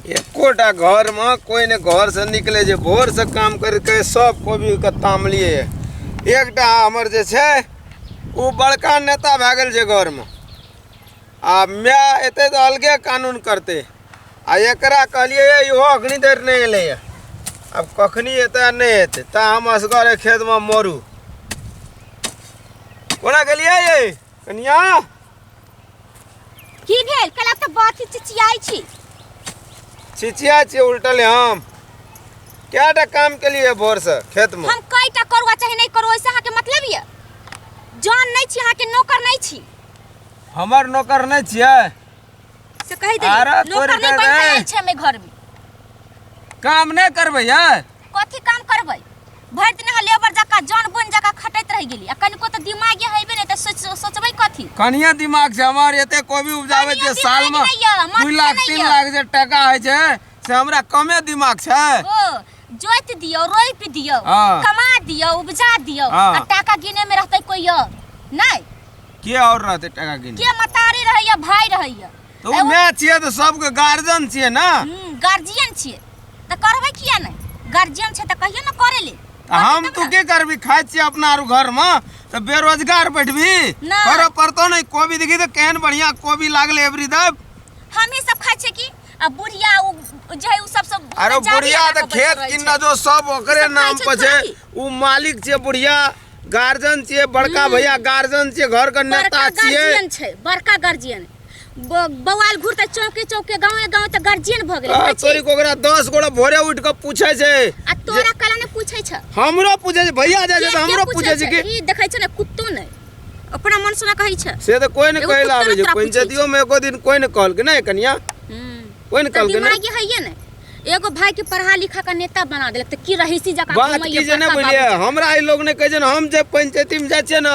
एकोटा घर में कोई ने घर से निकले जे भोर से काम करके सब कोबी के ताम लिए एकटा हमर जे छे वो बड़का नेता भए गेल छै घर में आ मैं एते तो अलगे कानून करते आ एकरा कहलिए इहो अखनी देर नहीं एले अब कखनी एते नहीं एते ता हम असगर खेत में मरू कोना गेलिए ये कनिया की भेल कला त बात चिचियाई छी चिचिया छी उल्टले हम क्याटा काम के लिए भोर से खेत में हम कईटा करवा चाहे नहीं करो ऐसा हा के मतलब ये जान नहीं छी हा के नौकर नहीं छी हमर नौकर नहीं छिए से कहि दे नौकर नहीं बन छै में घर में काम नहीं करबै या कथि काम करबै भर दिन लेबर जका जान बन जका खटैत रह गेली आ कनिको त दिमाग हेबे नहीं त सोचबै कथि कनिया दिमाग से हमर एते कोबी उपजावे छै साल में 2 लाख 3 लाख जे टका होय छै से हमरा कमे दिमाग छै ओ जोत दियो रोप दियो कमा दियो उपजा दियो आ टका गिने में रहतै कोई और नहीं के और रहतै टका गिने के मतारी रहैया भाई रहैया तो मैं छिए तो सबके गार्जियन छिए ना गार्जियन छिए त करबै किया नहीं गार्जियन छै त कहियो न करे ले हम तू के करबी खाइ छी अपना घर में तो बेरोजगार बैठबी करे पड़तो नहीं कोबी देखी तो केहन बढ़िया कोबी लागले एवरी दब हम ही सब खाइ छै की अब बुढ़िया जे उ सब अरे बुढ़िया तो खेत किन्ना जो सब ओकरे नाम पर छै उ मालिक छै बुढ़िया गार्जियन छिए बड़का भैया गार्जियन छिए घर का नेता छिए गार्जियन छै बड़का गार्जियन बवाल घुरते चौके चौके गांव त गार्जियन भ गेलै तोरी कोकरा 10 गोड़ा भोरे उठ के पूछे छै आ तोरा कला ने पूछे छै हमरो पूछे छै भैया जाय छै त हमरो पूछे छै कि ई देखै छै ने कुत्तो नै अपना मन सुना कहै छै से त कोई न कहला आबै छै पंचायतियो में एको दिन कोई न कहल के नै कनिया कोई न कहल के नै दिमागी हइए नै एगो भाई के पढ़ा लिखा का नेता बना देलक त की रहीसी जका बात की जे नै बोलिए हमरा ई लोग ने कहै छै हम जे पंचायती में जाय छै न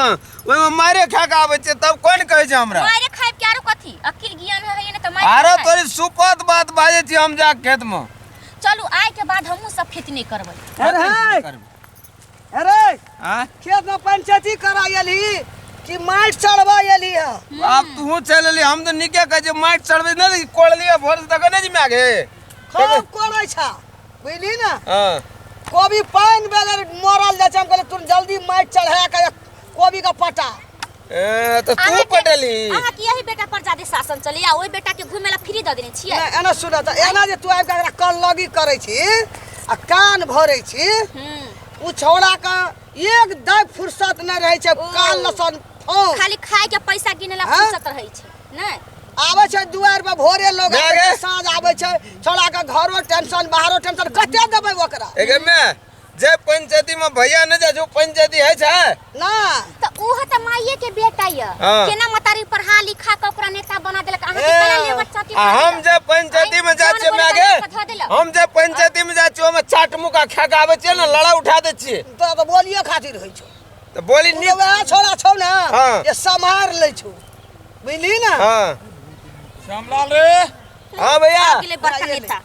ओय में मारे खा के आबै छै तब कोई न कहै छै हमरा मारे खाय के आरो कथि अकिल ज्ञान है न त मारे अरे तोरी सुपत बात बाजे छी हम जा खेत में चलू आइ के बाद हमहू सब खेती नहीं करबै अरे खेत में पंचायती करायली कि माइट चढ़वा एली है अब तू चलली हम तो निके कह जे माइट चढ़बे न कोड़ लिया भोर तक न जी मागे खूब कोड़ै छ बुझली ना कोबी पानी बगैर मरल जा छै हम कहले तू जल्दी माइट चढ़ा के कोबी का पटा तो तू पटली अहाँ की यही बेटा पर ज्यादा शासन चले आ ओई बेटा के घुमेला फ्री द देने छियै एना सुन त एना जे तू आबि के कल लगी करै छी आ कान भरै छी उ छोड़ा का एक दाय फुर्सत न रहै छै कान लसन खाली खाए के पैसा गिनेला फुर्सत रहै छै नै आबै छै दुआर पर भोरे लोग साँझ आबै छै छोड़ा के घरो टेंशन बाहरो टेंशन कते देबै ओकरा एगे में जे पंचायती में भैया न जा जो पंचायती है छै ना त उ त माइये के बेटा य केना मतारी पढ़ा लिखा के ओकरा नेता बना देलक अहाँ के केना ले बच्चा के हम जे पंचायती में जा छै मागे हम जे पंचायती में जा छी ओमे चाट मुका खा के आबै छै न लड़ा उठा दे छी तो बोलिए खातिर होई छौ तो बोली नी वह छोड़ा छौ ना ये समार ले छौ बुझली ना हां श्यामलाल रे हां भैया के बड़का नेता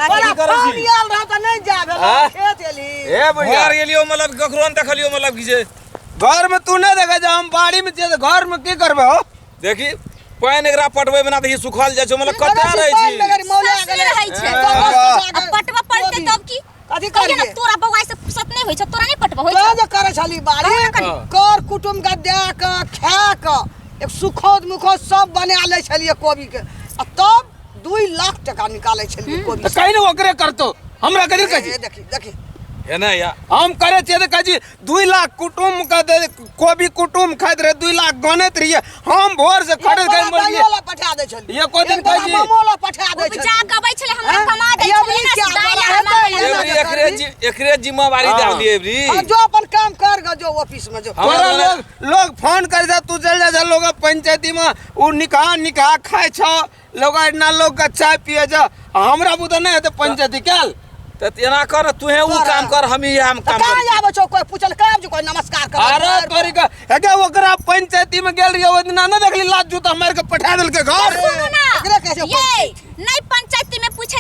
अरे पानी आल रहा त नहीं जाबे खेत एली ए बढ़िया घर गेलियो मतलब ककरो न देखलियो मतलब की जे घर में तू नहीं देखा जा हम बाड़ी में जे घर में की करबे हो देखी पानी एकरा पटबै बना दही सुखल जाय छै मतलब कतरा रहै छी मगर मौला गेले रहै छै अब पटवा पड़ते तब की कथि कहियो न तोरा बौआ से फुर्सत नहीं होय छै तोरा नहीं पटवा होय छै तो करे छली बाड़ी कर कुटुम के दे के खा के एक सुखोद मुखोद सब बना ले छलिए कोबी के आ तब 2 लाख टका निकाले छलिए कोबी कहीं न ओकरे करतो हमरा कथि कहि देखी देखी है ना या हम करे छे त कहि 2 लाख कुटुम का दे कोबी कुटुम खाइत रहे 2 लाख गनत रहिए हम भोर से खरीद के मरिए मोला पठा दे छली ये को दिन कहि मोला पठा दे छली जा गबै छले हमरा कमा दे छले ना एकरे जिम्मेवारी डाल दिए एवरी जो अपन काम कर ग जो ऑफिस में जो लोग फोन कर जा तू चल जा लोग पंचायती में उ निकाह खाए छ लोग इतना लोग का चाय पिए जा हमरा बुदा नहीं है तो पंचायती केल त एना कर तू है उ काम कर हम ही हम काम कर आबे छौ कोई पूछल काम जो कोई नमस्कार कर अरे तोरी का हेगे ओकरा पंचायती में गेल रियो ओदिना न देखली लात जूता मार के पठा देल के घर सुनो ना ये नहीं पंचायती में पूछे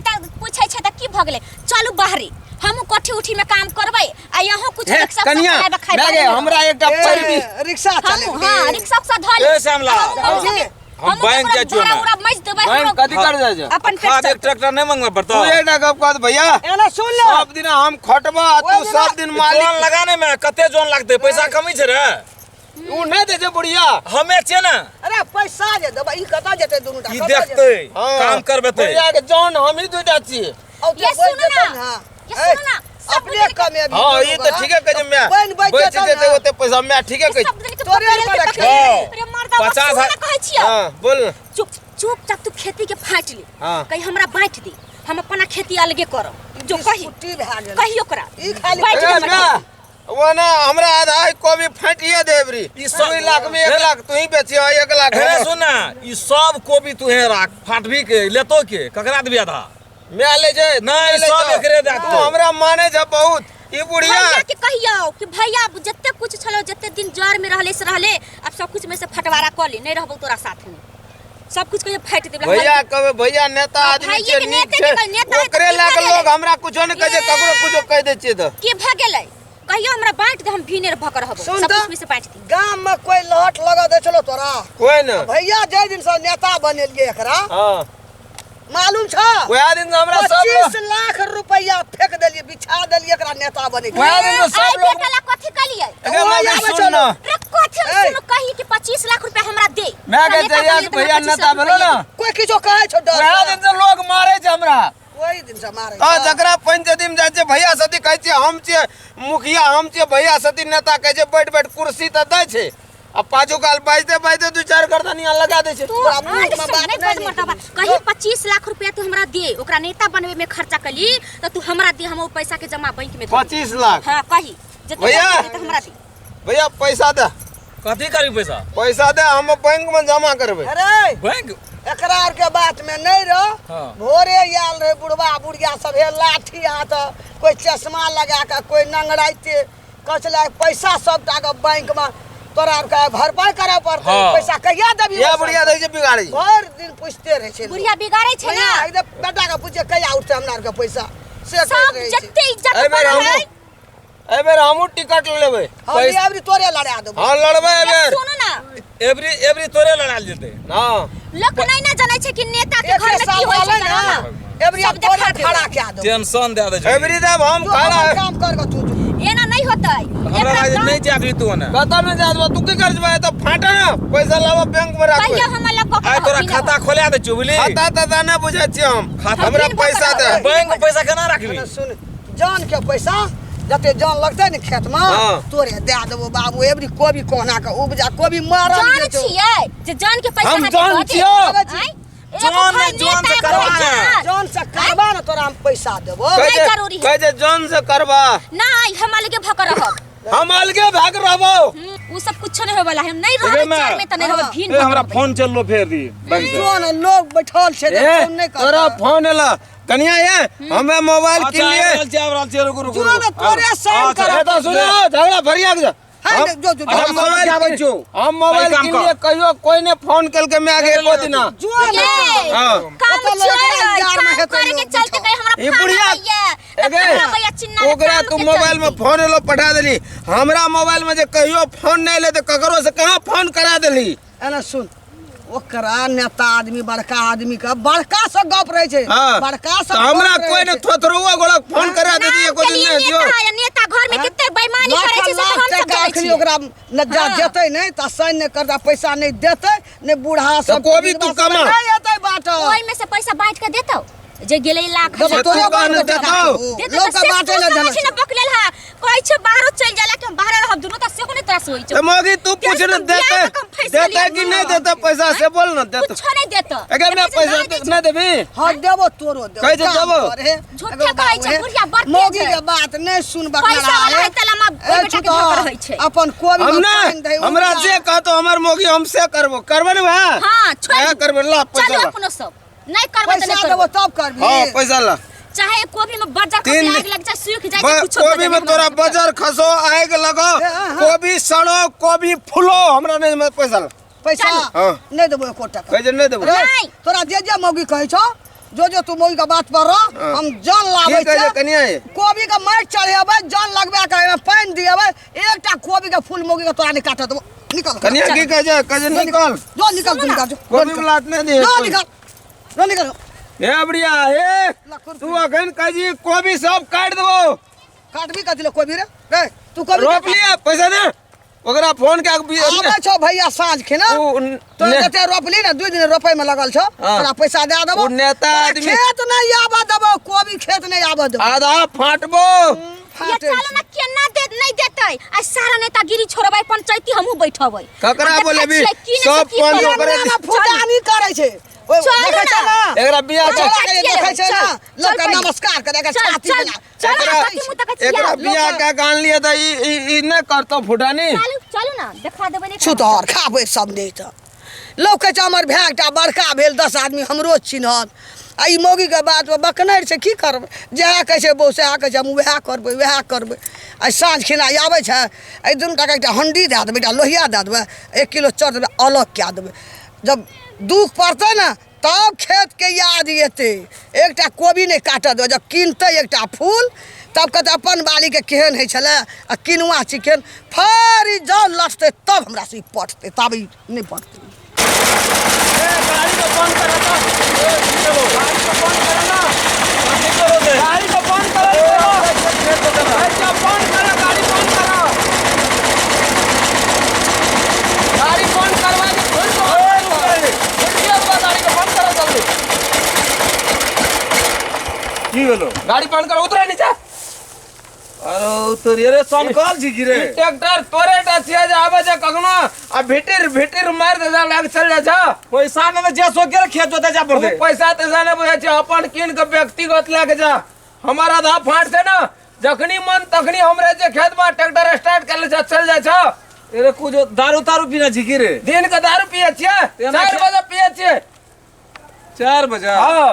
छै त की भ गेले चलू बाहरी हम कोठी उठी में काम करबै आ यहां कुछ रिक्शा कनिया लागे हमरा एकटा रिक्शा चले हां रिक्शा से धल ए श्यामला हम बैंक जा छु ना पूरा मज देबै बैंक कथी कर जाय छै अपन पेट खाद एक चलतै। ट्रैक्टर नहीं मंगवा पड़ता तू एकटा गप कह भैया एना सुन ले सब दिन हम खटबा तू ओए बिना- सब दिन मालिक जोन लगाने में कते जोन लगते पैसा कमी छे रे उ नहीं दे छै बुढ़िया हमे छे ना अरे पैसा जे देबै ई कतऽ जेतै दुनू टा ई कतऽ देखते जेतै? काम करबेते बुढ़िया के जान हम ही दुटा छियै औ तो ये बोल सुनो देतै ना, हाँ। ये ए, सुनो ना, सब अपने दिन के- कमे भी हां ई त ठीके कह जे मैं बन बेच बच देते ओते पैसा मैं ठीके कह सब दिन के तोरे पकड़े पर के रखे। पकड़े। हाँ। अरे मर्दा 50,000 कहै छियै हां बोल चुप चुपचाप तू खेती के फाँट ले हाँ। कहीं हमरा बांट दे हम अपना खेती अलगे करब जो कही छुट्टी भए गेल कही ओकरा ई खाली बांट दे अरे हमरा ना खेती। वो ना हमरा आधा कोबी फाटिए देबरी ई सब- 2 लाख में 1 लाख तू ही बेचियो 1 लाख हे हम। सुन ना ई सब कोबी तू हे राख फाटभी के लेतो के ककरा देबी आधा मैं ले जे नहीं, ले सब जो। एकरे दे तू दो। हमरा माने छ बहुत ई बुढ़िया भैया के कहियो कि भैया जते कुछ छलो जते दिन जर में रहले से रहले अब सब कुछ में से फटवारा क ले नहीं रहबो तोरा साथ में सब कुछ कहियो फाट देबला भैया कहे भैया नेता हाँ, आदमी भैया छे के नीक नेता छे के नेता है तो ओकरे की लाग भए लोग गेलै? हमरा कुछो न कहे ये। ककरो कुछो कह दे छिए त के भ गेलै कहियो हमरा बांट दे हम भीने भक रहबो सुन सब त कुछ में से बांट दे गाम में कोई लहट लगा दे चलो तोरा कोई न भैया जे दिन से नेता बनेलिए एकरा हां मालूम छ ओया दिन से हमरा सब 25 लाख रुपया फेंक देलिए बिछा देलिए एकरा नेता बने के। ओया दिन से सब लोग बेटा ला कथि कलियै अरे ओए, मगर आबे सुन चलो। न रे कथि ए। सुनो कही कि 25 लाख रुपया हमरा दे मैं हमरा के नेता जहिया बनिए से तो भैया हमरा 25 नेता लाख भेलो रुपया न कोई किछो कहे छो डर ओया दिन से लोग मारे छ हमरा कोई दिन से मारे तो छ। जकरा पंचायती में जाय छै भैया सती कहै छै हम छियै मुखिया हम छियै भैया सती नेता कहै छै बैठ बैठ कुर्सी त दै छै अब पाछू काल बाजते बाजते 2-4 गर्दनिया लगा दे छै तू तोरा आठ मुंह में सुन, बात नहीं नहीं बज मरतबा। निकली। कहीं 25 लाख रुपया तू हमरा दे ओकरा नेता बनवे में खर्चा कली तो तू हमरा दे हम वो पैसा के जमा बैंक में दे। 25 लाख हां कही जते भैया। पैसा दे तो हमरा दे भैया पैसा दे कथी करी पैसा दे हम बैंक में जमा करबै अरे बैंक एकरा आर के बात में नहीं रह हाँ। भोरे आयल रहे बुढ़वा बुढ़िया सब हे लाठी हाथ कोई चश्मा लगा के कोई नंगड़ाइते कचला पैसा सब टा के बैंक में तोरा आर के भरपाई करे पड़ते हाँ। पैसा कहिया देबी ये बुढ़िया दै छै बिगाड़ी भर दिन पूछते रहे छै बुढ़िया बिगाड़े छै ना एकदम बेटा के पूछे कहिया उठते हमरा आर के पैसा से कहैत सब रहै छै। जते इज्जत एहि बेर बनल है एहि बेर हमहूँ टिकट लेबै हम अबरी तोरे लड़ा देबो हाँ लड़बै एहि बेर सुनो ना एवरी तोरे लड़ाल जेते हाँ लोग नहीं ना जाने छै कि नेता के घर में की होय छै ना ना अबरी सब तोरे देखा देबै। खड़ा क्या दो टेंशन दे दे छै एवरी देब हम तू खड़ा अपन काम कर के तू जो। एना नहीं होतै हमरा एकरा राज काम- नहीं जाबी तू ना कतऽ में जादबा तू की कर जबै तऽ फाटा ना पैसा लाबो बैंक में राखबै कहियो हम लग आइ तोरा खाता खोला दे छु बुझली खाता तता नहि बुझै छियै हम खाता हमरा दिन पैसा दे भर बैंक में पैसा केना रखबी अरे सुन जान के पैसा जते जान लगते ने खेत में हाँ। तोरे दे देबो बाबू एबरी कोबी कोना के उपजा कोबी मारल जान जे छौ। छियै जे जान के पैसा हम हाथे जान दऽ दे। छियै। आँय? एगो जान भाई ने जान से नेता करवा बनै छै है। ना। जान से करबा ना तोरा हम पैसा देबो नहीं कहै जरूरी है। कहै छै जान से करबा नहीं हम अलगे भक रहब हम अलगे भाग रहबो वो सब कुछ नहीं होय वाला है हम नहीं देखै रहब मैं। चार में त नहीं रहब हाँ। भीन ए हमरा भक फोन चललो फेर दी बैंक से जो न लोग बैठल छै जे ए फोन नहीं कर तोरा फोन एला कनिया ये हमें मोबाइल किन लिए आब रहल छै रुकु रुकु जो न तोरे साइन कर ए तो सुनो झगड़ा फरिया के हां जो जो हम मोबाइल आबै छौ हम मोबाइल काम किन कर। लिए कहियो कोई ने फोन केलके मैं आगे एको दिना जो ये न हाँ। काम कतऽ लोग छै इंतजार में काम हेतै करे के लोग चलते बैठल। कहीं हमरा ई फाड़ बुढ़िया भैया भैया चिन्ना ओकरा तू मोबाइल में फोन एलो पठा देली हमरा मोबाइल में जे कहियो फोन नहीं ले तो ककरो से कहाँ फोन करा देली एना सुन ओकरा नेता आदमी बड़का आदमी का बड़का से गप रहे छै हाँ। बड़का से तो हमरा गप कोई रहै ने छै। थोथरुआ गोड़ा फोन करा दे दिए को दिन नेता में जो नेता घर में हाँ? कितने बेईमानी लाख करे छै से लाख हम सब टका जानै अखनी छी ओकरा न जा हाँ। जेतै नहीं त साइन नहीं करता पैसा नहीं देतै ने बूढ़ा सब कोबी तू विधवा सब कमा। नहीं एतै बाट ओइ में से पैसा बांट के देतौ जे गेलै लाख जब हजार। तोरे तू बात कहने देतौ देतौ। लोग का बाटे न समझ जनक न पकलेल हा कहै छै बाहरो चल जाला कि हम बाहर रहब दुनू त सेहो नै त्रास होई छै तो मोगी तू पूछ कैसे न तुम बियाह देते का कम फैसला देते लिया कि ना? नहीं देते पैसा से बोल न देते कुछ नहीं देत अगर मैं पैसा नहीं देबी हां देबो तोरो देबो कहै छै काम देबो। करे। झूठे एगो कहै छै, बाबू हे, बुढ़िया बड़ तेज मौगी है। के बात नहीं सुन बकरा पैसा वाला है तला मां बेटा के घर रहै छै अपन कोबी हम में ना पानि दे, हमरा उपजा। जे कहतो हमर मोगी हमसे करबो करबे न भाई हां छोड़ क्या करबे ला पैसा चलो ला अपनो सब नहीं करबे त पैसा नहीं देबो करबे तब करबी हां पैसा ला चाहे कोबी में बज्जर खसे तीन- आग लग जाए सूख जाए चाहे कुछ कोबी में तोरा बजर खसो आग लगो हाँ। कोबी सड़ो कोबी फुलो हमरा नहीं में पैसा ला पैसा हाँ। नहीं देबो एको टका कहे जे नहीं देबो रे, नहीं। तोरा जे जे मौगी कहै छौ जो तू मौगी के बात पर रह हाँ। हम जान लाबै की कहे जे छै कनिया ये कोबी के माटि चढ़ेबै जान लगबे के पानि दिएबै एकटा कोबी के फूल मौगी के तोरा नहीं काट देबो निकल कनिया की कहे जे निकल जो निकल तू निकल जो कोबी में लात नहीं दे जो निकल लो निकल ए बढ़िया हे तू अखन कजी कोबी सब काट देबो काट भी कथी लो कोबी रे तू कोबी रोप लिया पैसा दे ओकरा फोन के आबे छो भैया साँझ के ना तो जते रोपली ना 2 दिन रोपै में लगल छो तोरा पैसा दे देबो नेता आदमी खेत नहीं आबा देबो कोबी खेत नहीं आबा देबो आधा फाटबो ये चलो ना केना दे नहीं देतै आ सारा नेतागिरी छोड़बै पंचायती हमहू बैठबै ककरा बोलेबी सब फोन करे फुटानी करे छे ओए देखै छ ना एकरा बियाह देखै छ ना लोग नमस्कार करे के छाती बना एकरा बियाह का गान लिया त ई न करतो फुटानी चलू ना देखा देबै ने छुतहर खाबै सब नहीं त लोग के हमर भैगटा बड़का भेल 10 आदमी हमरो चिन्हत आ ई मोगी के बात बकनैर से की करबै जहाँ कहै छै बौसे आ कहै छै हम वएह करबै आ साँझ खिना आबै छै ए दुनू टा एकटा हंडी दे देबै एकटा लोहिया दे देबै 1 किलो चाउर देबै अलग कए देबै जब दुख पड़तै ना तब खेत के याद एतै एकटा कोबी नहीं काटऽ देबै जब किनतै एकटा फूल तब कहते अपन बाली के केहन है छलै आ किनुआ चिकेन फारी जाओ लटतै तब हमरा से पटतै तब नहीं पटतै गाड़ी को बंद करो तो गाड़ी को बंद करो ना गाड़ी को बंद करो गाड़ी बंद करो गाड़ी बंद करवा के फिर गाड़ी को बंद करो जल्दी की भेलो गाड़ी बंद करो उतरे नीचे अरे तो रे सनकल जी गिरे ट्रैक्टर तोरे टचिया जे आवे जे कखनो आ भिटिर मार दे जा लाग चल जा छ पैसा ने जे सो के खेत जोते जा पड़ते पैसा ते जाने बुझे छ अपन किन के व्यक्तिगत लेके जा हमारा आधा फाट से ना जखनी मन तखनी हमरे जे खेत में ट्रैक्टर स्टार्ट कर ले जा चल जा छ अरे कुछ दारू तारू पीना छी की रे दिन के दारू पिए छिए 4 बजे पिए छिए 4 बजे हां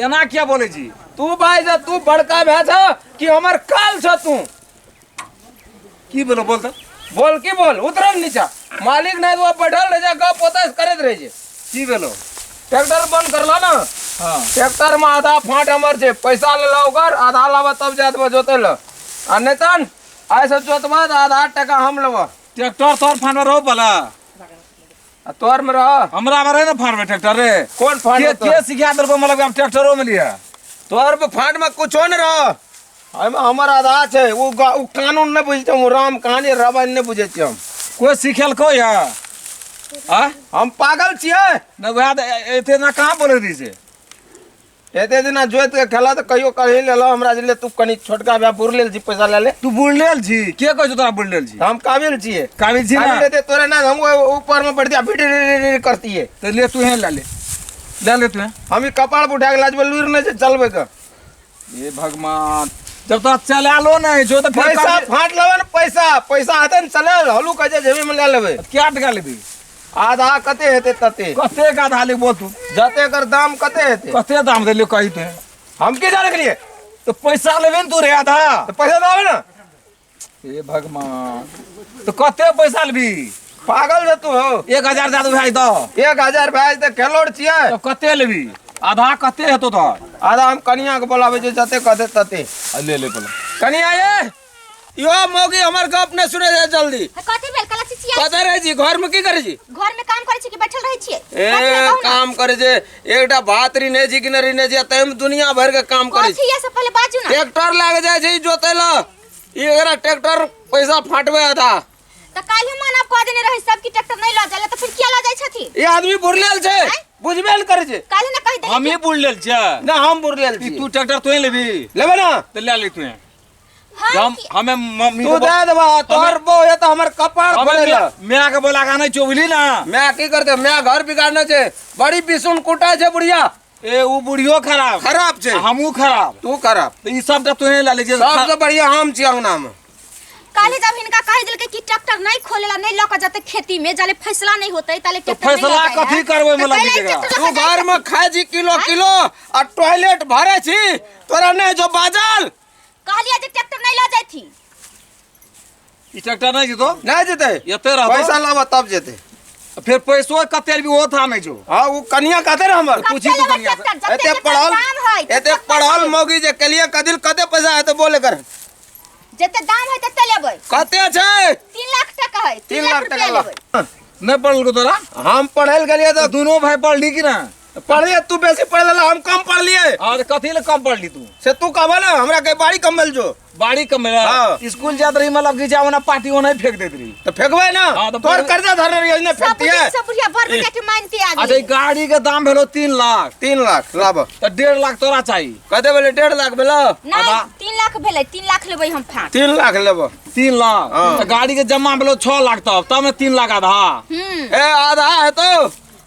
एना क्या बोले जी तू भाई जा तू बड़का भै छ कि हमर काल छ तू की बोलो बोलता बोल की बोल उतर नीचा मालिक नहीं तो बैठल रह जा गप होता करत रह जे की बोलो ट्रैक्टर बंद कर लो ना हां ट्रैक्टर में आधा फाट हमर छे पैसा ले लो ओकर आधा लावा तब जात जोते ल आ नेतन आइ सब जोतवा आधा टका हम लेबो ट्रैक्टर तोर फान में रहो भला आ तोर में रह हमरा में रहे ना फान में ट्रैक्टर रे कौन फाट के सिखा दर मतलब हम ट्रैक्टरो में लिया तोर में फाट में कुछो न रह हमर आधा छे उ कानून न बुझते हम राम कहानी रवन न बुझे छी हम कोई सिखल को या आ हम पागल छिए न वह एते ना कहां बोले दी से एते दिना जोत के खेला तो कहियो कहि ले लो हमरा जे ले तू कनी छोटका बा बुर लेल जी पैसा ले ले तू बुल लेल छी के कहै तोरा बुल लेल छी हम काबिल छिए काबिल छी ना काबिल तोरे ना हम ऊपर में बढ़ जा फिट करती है तो ले तू है ले तू हम कपाड़ पर उठा के लाजबे लूर न चलबे का ये भगवान जब तो चला लो नहीं जो तो पैसा फाट लेबे न पैसा हाथे न चले हलू कजे जेबी में ले लेबे क्या टका लेबी आधा कते हेते तते कते का आधा ले बोल तू जते कर दाम कते हेते कते दाम दे ले कही तू हम के जाने के लिए तो पैसा लेबे न तू रे आधा तो पैसा दावे ना हे भगवान तो कते पैसा लेबी पागल है तू हो 1000 दे दो भाई तो 1000 भाई तो खेलोड़ छिए तो कते लेबी आधा कते हेतो तो आधा हम कनिया के बोलावे जे जते कते तते ले पहले कनिया ये यो मोगी हमर गप न सुने जा जल्दी कथि भेल कला चिचिया कते रह जी घर में की करे जी घर में काम करे छी कि बैठल रहै छियै ए काम करे जे एकटा भातरी ने जी कि नरी ने जी तम दुनिया भर के काम करे कथि ये से पहले बाजू ना ट्रैक्टर लाग जाय छै जोतेला ई एकरा ट्रैक्टर पैसा फाटबे आधा त काल हम मानव कह देने रही सब की ट्रैक्टर नहीं ल जाला त फिर किया ल जाय छथि ई आदमी बुरलेल छै बुझबे न करे छै काल न कहि दे हम ही बुल लेल छ ना हम बुरलेल छी तू ट्रैक्टर तू लेबी लेबे ना तो ले ले तू हम हमें मम्मी तू दे देबा तोर बो ये तो हमर कपाड़ खोलेला मैं आके बोला गाना चोबली ना मैं की करते मैं घर बिगाड़ना छै बड़ी बिसुन कुटा छै बुढ़िया ए वो बुढ़ियो खराब छै हमू खराब तू खराब तो ई सब तो तू ले ले सबसे बढ़िया हम छी अंगना में काले जब इनका कह दिल कि ट्रैक्टर नहीं खोलेला नहीं लक जाते खेती में जाले फैसला नहीं होतै ताले ट्रैक्टर नहीं फैसला कथी करबै में लगी जगह तू घर में खाए जी किलो आ टॉयलेट भरे छी तोरा नहीं जो बाजल कहलिया जे ट्रैक्टर नहीं ल जाय थी ई ट्रैक्टर नहीं जीतो नहीं जेते एते रह पैसा लावा तब जेते फिर पैसो कते भी वो था नहीं जो हां वो कनिया कते रे हमर पूछी तू कनिया एते पढ़ल मौगी जे कलिया कदिल कते पैसा है तो बोले कर जते दाम है तते लेबै कते छै 3 लाख टका है 3 लाख टका लेबै नहीं पढ़ल को तोरा हम पढ़ल गलिए तो दोनों भाई पढ़ ली कि ना पढ़िए तू बेसी पढ़ लेला हम कम पढ़ लिए और कथी ले कम पढ़ ली तू से तू कहबा ना हमरा के बाड़ी कम्बल जो बाड़ी कम हाँ। स्कूल जात रही मतलब कि जाओ ना पार्टी वो नहीं फेंक देती रही तो फेंकबे ना हाँ, तो तोर कर्जा धरने रही ने सब फेंकती है सब बुढ़िया भर बेटा के मानती आ अच्छा गई ई गाड़ी के दाम भेलो 3 लाख 3 लाख लाभ तो 1.5 लाख तोरा चाहिए कते बोले 1.5 लाख भेलो नहीं आधा। 3 लाख भेलै 3 लाख लेबै हम फाट 3 लाख लेबो 3 लाख हाँ। तो गाड़ी के जमा भेलो 6 लाख तब में 3 लाख आधा ए आधा है तो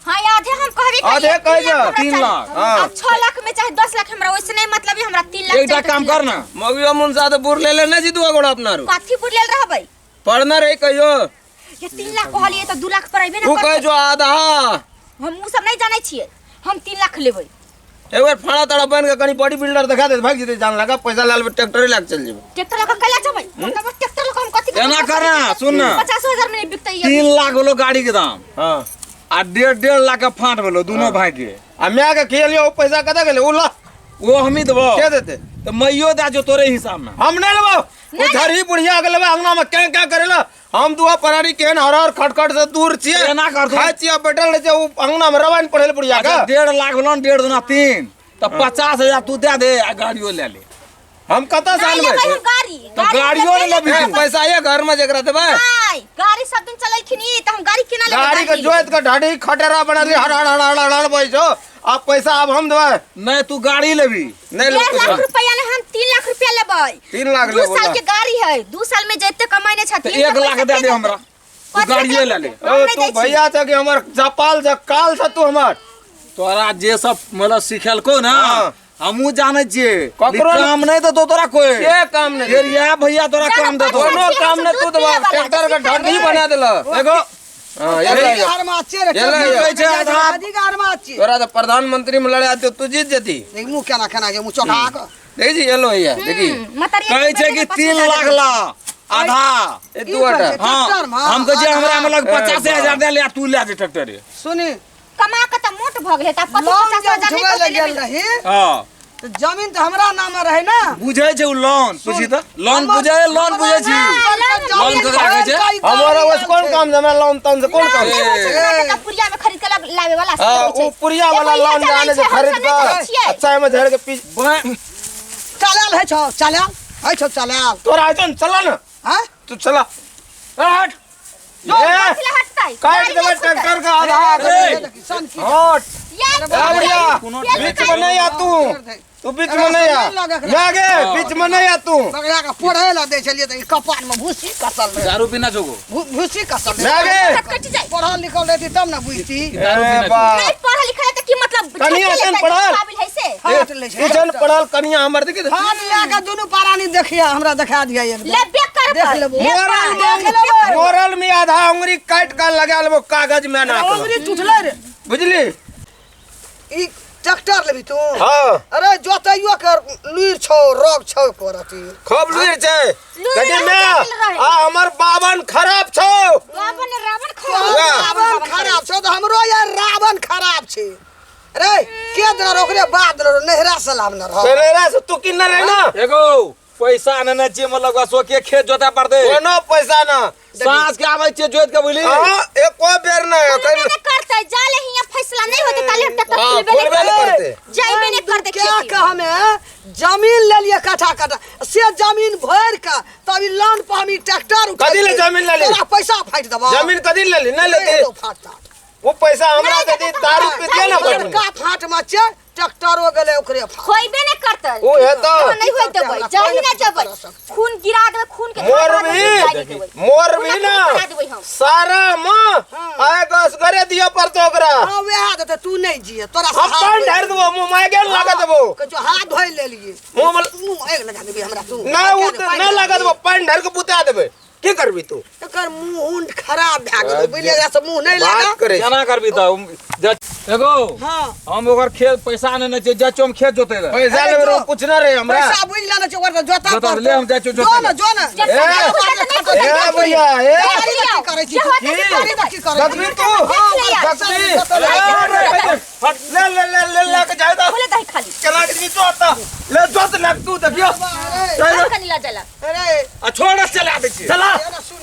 हां आधे हम कहबे आधे कह जा, 3 लाख, हाँ। अब 6 लाख में चाहे 10 लाख हमरा वैसे नहीं मतलब हमरा 3 लाख एकटा काम कर ना मगियो मुनसा तो बुर ले लेने जी दुआ गोड़ा अपना रू कथी बुढ़ियल रहबै पढ़ना रही कहियो ये 3 लाख कहलिए तो 2 लाख पड़बे तू ना कह जो आधा हम उ सब नहीं जानै छियै हम 3 लाख लेबै एक बार फाड़ा तड़ा बन के कनी बॉडी बिल्डर दिखा दे भाग जीते जान लगा पैसा लाल ट्रैक्टर लाग चल जेबो ट्रैक्टर लगा कैला जबै ट्रैक्टर लगा हम कथी एना करना सुन ना 50,000 में बिकतै 3 लाख भेलो गाड़ी के दाम हां आ 1.5 लाख का फाट भेलो दोनों भाई के आ मैं के खेलियो वो पैसा कदा गेले उला वो हम ही देबो के देते तो मैयो दे जो तोरे हिसाब में हम नहीं लेबो वो धरी बुढ़िया के लेबे अंगना में क्या करेला हम दुआ परारी केन हरहर खटखट से दूर छिए एना कर दो। खाय छिए बैठल रहे छिए वो अंगना में रवान पड़ेल बुढ़िया का 1.5 लाख भेलो 1.5 दूना 3 तो 50,000 तू दे दे आ गाड़ियो ले ले हम कता साल में हम गाड़ी तो गाड़ियो ने लेबी ए, तू। पैसा ये घर में जकरा देबे नहीं गाड़ी सब दिन चलैखिन ई त हम गाड़ी केना लेबै गाड़ी के जोत के ढाडी खटेरा बना दी हड़ हड़ हड़ हड़ हड़ बैठो अब पैसा अब हम देबे नहीं तू गाड़ी लेबी नहीं ले 1.5 लाख रुपया ने हम 3 लाख रुपया लेबै 3 लाख 2 लेबो साल के गाड़ी है 2 साल में जते कमाइने तो छथिन 1 लाख दे दे हमरा तू गाड़िए ले ले ओ तू भैया था कि हमर जपाल जकाल था तू हमर तोरा जे सब मतलब सिखेलको ना हाँ। हमू जाने छिए ककरो लेकिन काम नहीं तो तोरा कोई के काम नहीं फिर यह भैया तोरा जानो काम दे पड़ो। दोनों काम ने तू दबा ट्रैक्टर का ढाडी बना देला देखो हां ये ले घर में अच्छे रे ये ले, ये। कहै छै अधिकार में अच्छे तोरा तो प्रधानमंत्री में लड़े आते तू जीत जती देख मुंह केना केना जे मुंह चौका के देखी जी ये लो भैया देखी कहे छै कि 3 लाख ला आधा ए तू अटा हाँ हम कहे हमरा में लग 50,000 दे ले आ तू ले जा ट्रैक्टर सुनी कमा के त मोट भ गेलै त लोन जब 50,000 उठबै ले गेल नहीं रही हां तो जमीन तो हमरा नाम में रहे ना बुझै छै उ लोन पूछी त लोन बुझै लोन बुझै छी लोन ककरा कहै छै हमारा बस कौन काम जमा लोन तन से कौन काम तो पुरिया में खरीद के लावे वाला हां वो पुरिया वाला लोन जाने से खरीद का अच्छा में झड़ के पीछे चलल है छौ चलल तोरा आइतन चला ना हां तू चला हट काट दे ट्रैक्टर का आधा हट बढ़िया बीच में नहीं आ तू बीच में नहीं आ लागे बीच में नहीं आ तू बगड़ा का पढ़े ला दे छलिए त कपान में भूसी कसल रहे दारू पीना जोगो भूसी कसल लागे पढ़ल लिखल रहती तब ना बुझती ए बा नहीं पढ़ा लिखा त की मतलब कनिया सन पढ़ल काबिल है से हाथ ले छै किचन पढ़ल कनिया हमर देखी हाथ लगा दुनु पारानी देखिया हमरा देखा दिया एकदम लेबे कर देख लेबो। मोरल में आधा उंगली काट कर लगा लेबो कागज में ना उंगली टूटले रे बुझली ई ट्रैक्टर लेबी तू हां अरे जोतैयो कर लुइर छौ रोग छौ करती खूब लुइर छै गड्डी में आ हमर बावन खराब छौ रावण रावण खराब छौ त हमरो यार रावण खराब छै रे के दर ओकरे बाद नहरा सलाम न रह तेरा से तू किन रहे ना एगो पैसा न जे मतलब सो के खेत जोता पड़ते कोनो पैसा ना सांस के आवे छे जोत के बोली हां एको बेर ना नहीं करते जाले हिया फैसला नहीं होते ताले ट्रैक्टर हाँ, खुलबे खुलबे नहीं नहीं करते करते। जाइबे नहीं करते क्या खेती कह हमें जमीन ले लिए कटा से जमीन भर का तभी लोन पर हम ट्रैक्टर कदी ले जमीन ले ली? तोरा पैसा फाट दबा जमीन कदी ले ली नहीं लेती वो पैसा हमरा दे दी दारू पीते ना पड़ी का फाट मचे ट्रैक्टर हो गेले ओकरे फाट होइबे नहीं करते ओ है तो नहीं होते भाई जाही ना जब खून गिरा दे खून के मोर भी ना सारा मां आए गस करे दिया पर तो ओकरा हां वह देते तू नहीं जिए तोरा हम पान ढार देबो मुंह में गेल लगा देबो के जो हाथ धोइ ले लिए मुंह में मुंह एक लगा देबी हमरा तू ना उ ना लगा देबो पान ढार के बुता देबे की करबी तू एकर मुंह उंड खराब भ गेल बुझले से मुंह नहीं लगा बात करे केना करबी त एगो हां हम ओकर खेत पैसा न जे जचो में खेत जोते रे पैसा ले रो पूछना रे हमरा पैसा बुझ लेना छै ओकर जोता जोता ले हम जाचो जो जोते ना जो ना ए भैया ए की करे छी की करे सकबी तू सकबी हट ले ले ले ले ले के जाए तो बोले दही खाली चला के तो आता ले जोत लग तू देखियो कनी ला जला अरे आ छोड़ चला दे छी चला ये ना सुन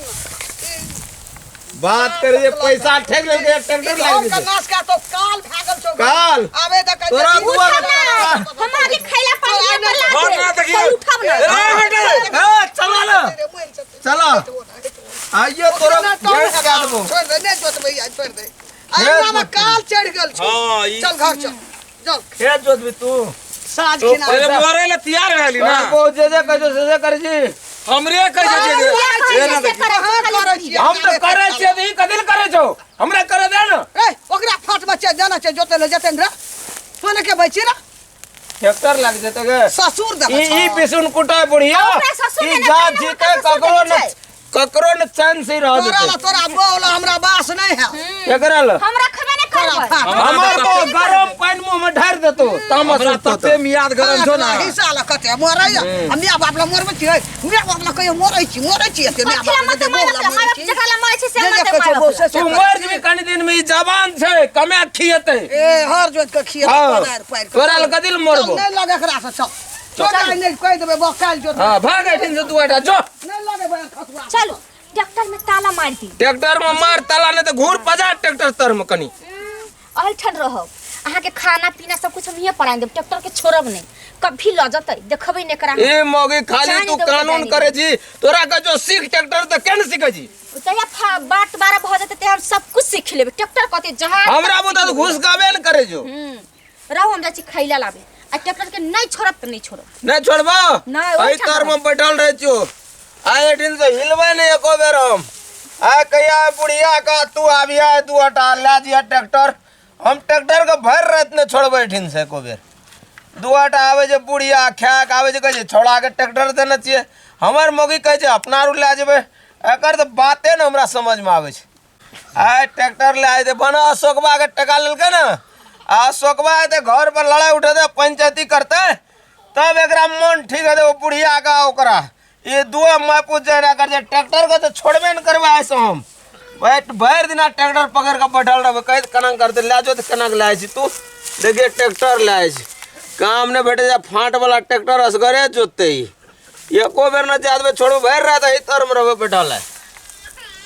बात करिए पैसा ठेक ले ट्रैक्टर गांव लग का नाश का तो काल भागल छौ काल आवे त कह तोरा बुआ हम आगे खैला पानी में और बला ना दे देखिए। कोई उठाव ना चला ना चला आइए तोरा गेट लगा देबो छोड़ दे नहीं जोत भैया छोड़ दे अरे मामा काल चढ़ गेल छौ हाँ, ई- चल घर चल चल खेत जोत भी तू साँझ तो खिना पहले मोरे ला तैयार रहली ना को जे कजो से कर जी हमरे कैसे दे दे ये ना देखी कहाँ करे छियै हम तो करे छिए त ई कदिल करे छौ हमरा करे दे न ए ओकरा फाट में चल जाना छै जोते ले जते रे तोने के बैची रे ट्रैक्टर लग जेते गे ससुर दे ई बिसुन कुटाय बुढ़िया ओकरा ससुर ई ने जा ना जीते ककरो ककरो न चैन से रह तोरा देते ला तोरा बोला हमरा बास नहीं है एकरा ल हम रखबे नहीं करबै हमर को गरम पानी मुंह में ढार देतो तामस हमरा तते मियाद गरम छौ ना हिस्सा ला कते मोरै हम मियाँ बाप ला मोरबै छियै मियाँ बाप ला कहियो मोरै छी एते मियाँ बाप ला बोला माय जकरा ला माय छै से जे मत कहियो माय तू मर जेबी कनी दिन में ई जवान छै कमे खियते ए हर जोत के खिया हाँ पदार पैर तोरा ल कदिल मरबो नहीं लगे एकरा से चल छोटा नहीं कह देबे बकाल जोत हां भाग एठिन से तू एटा जो नहीं लगे बे खसुआ चलो ट्रैक्टर में ताला मार दी ट्रैक्टर में मार ताला ने तो घूर पजा ट्रैक्टर तर में कनी अलठन रहब अहाँ के खाना पीना सब कुछ हम हिये परान देब ट्रैक्टर के छोड़ब नहीं कभी ल जतै देखबै ने करा ए मोगी खाली जानी तू दो कानून जानी करे जी तोरा का जो सीख ट्रैक्टर तो केन सीखे जी तया बाट 12 भ जते ते हम सब कुछ सीख लेबे ट्रैक्टर कते जहां हमरा बुता तो घुस गावे न करे जो रहू हम जाची खैला लाबे आ ट्रैक्टर के नहीं छोड़ब त नहीं छोड़ब नहीं छोड़बा नहीं, ओही आई ठाम तर में बैठल रह छो आए दिन से हिलबे नहीं एको बेर हम आ कहिया बुढ़िया का तू आबिया तू हटा ला दिया ट्रैक्टर हम ट्रैक्टर के भर रात ने छोड़बे ठिन से एको बेर दुआटा आवे जे बुढ़िया खाक आवे जे कहे छोड़ा के ट्रैक्टर देना चाहिए हमर मोगी कहे जे अपना रू ले जेबे एकर तो बाते न हमरा समझ में आवे छै आए ट्रैक्टर ले आए दे बना अशोकबा के टका लेलके ना अशोकबा ते घर पर लड़ाई उठे दे पंचायती करते तब एकरा मन ठीक है वो बुढ़िया का ओकरा ये दुआ मैं पूछ जाए कर जे ट्रैक्टर को तो छोड़बे न करबे ऐसे हम बैठ भर दिना ट्रैक्टर पकड़ के बैठल रहबे कह कनक करते ले जो तो कनक लाए छी तू देखिए ट्रैक्टर लाए छी काम ने बैठे जा फाट वाला ट्रैक्टर असगरे जोते ही एको बेर न जादबे छोड़ो भर रहा था इतर में रहबे बैठल है